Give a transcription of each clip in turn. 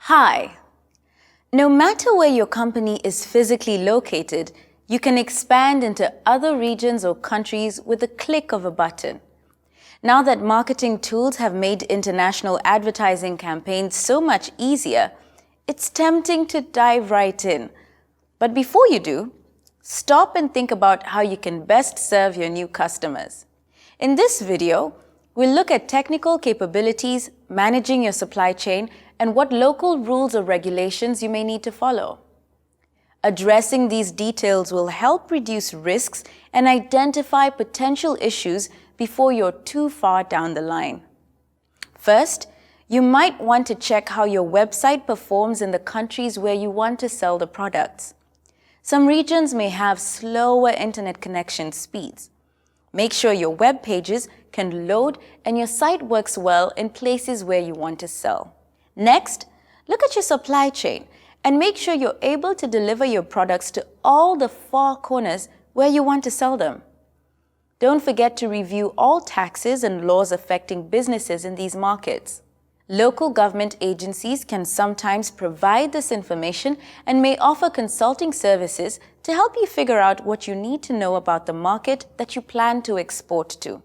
Hi! No matter where your company is physically located, you can expand into other regions or countries with the click of a button. Now that marketing tools have made international advertising campaigns so much easier, it's tempting to dive right in. But before you do, stop and think about how you can best serve your new customers. In this video, we'll look at technical capabilities, managing your supply chain, and what local rules or regulations you may need to follow. Addressing these details will help reduce risks and identify potential issues before you're too far down the line. First, you might want to check how your website performs in the countries where you want to sell the products. Some regions may have slower internet connection speeds. Make sure your web pages can load and your site works well in places where you want to sell. Next, look at your supply chain and make sure you're able to deliver your products to all the far corners where you want to sell them. Don't forget to review all taxes and laws affecting businesses in these markets. Local government agencies can sometimes provide this information and may offer consulting services to help you figure out what you need to know about the market that you plan to export to.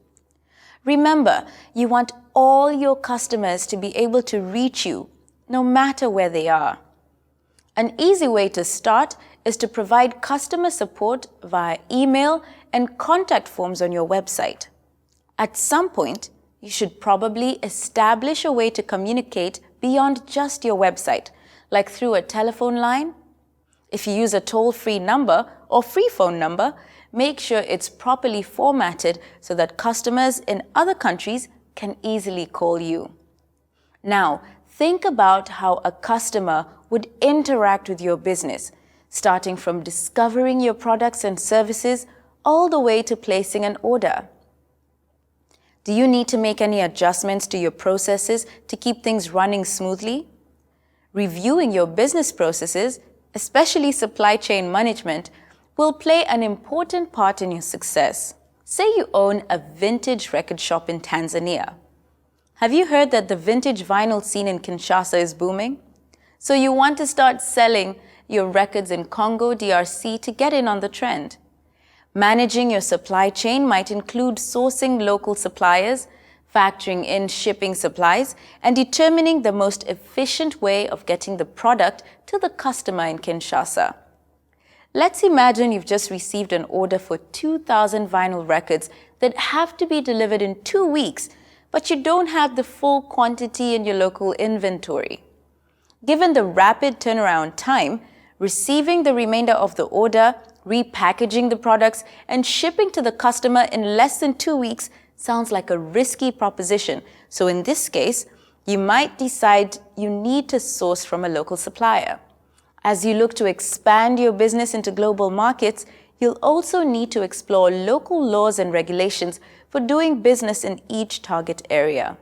Remember, you want all your customers to be able to reach you, no matter where they are. An easy way to start is to provide customer support via email and contact forms on your website. At some point, you should probably establish a way to communicate beyond just your website, like through a telephone line. If you use a toll-free number or free phone number, make sure it's properly formatted so that customers in other countries can easily call you. Now, think about how a customer would interact with your business, starting from discovering your products and services all the way to placing an order. Do you need to make any adjustments to your processes to keep things running smoothly? Reviewing your business processes, especially supply chain management, will play an important part in your success. Say you own a vintage record shop in Tanzania. Have you heard that the vintage vinyl scene in Kinshasa is booming? So you want to start selling your records in Congo, DRC to get in on the trend. Managing your supply chain might include sourcing local suppliers, factoring in shipping supplies, and determining the most efficient way of getting the product to the customer in Kinshasa. Let's imagine you've just received an order for 2,000 vinyl records that have to be delivered in 2 weeks, but you don't have the full quantity in your local inventory. Given the rapid turnaround time, receiving the remainder of the order, repackaging the products, and shipping to the customer in less than 2 weeks sounds like a risky proposition. So in this case, you might decide you need to source from a local supplier. As you look to expand your business into global markets, you'll also need to explore local laws and regulations for doing business in each target area.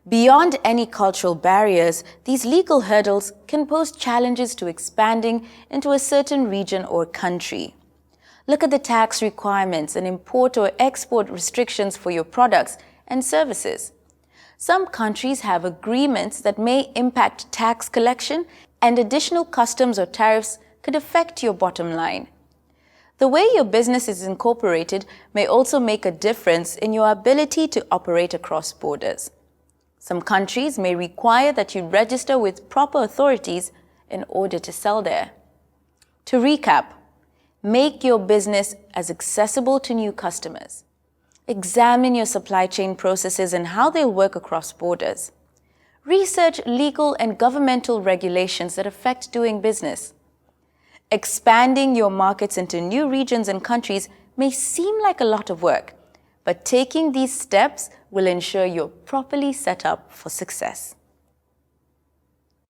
Beyond any cultural barriers, these legal hurdles can pose challenges to expanding into a certain region or country. Look at the tax requirements and import or export restrictions for your products and services. Some countries have agreements that may impact tax collection, and additional customs or tariffs could affect your bottom line. The way your business is incorporated may also make a difference in your ability to operate across borders. Some countries may require that you register with proper authorities in order to sell there. To recap, make your business as accessible to new customers. Examine your supply chain processes and how they'll work across borders. Research legal and governmental regulations that affect doing business. Expanding your markets into new regions and countries may seem like a lot of work, but taking these steps will ensure you're properly set up for success.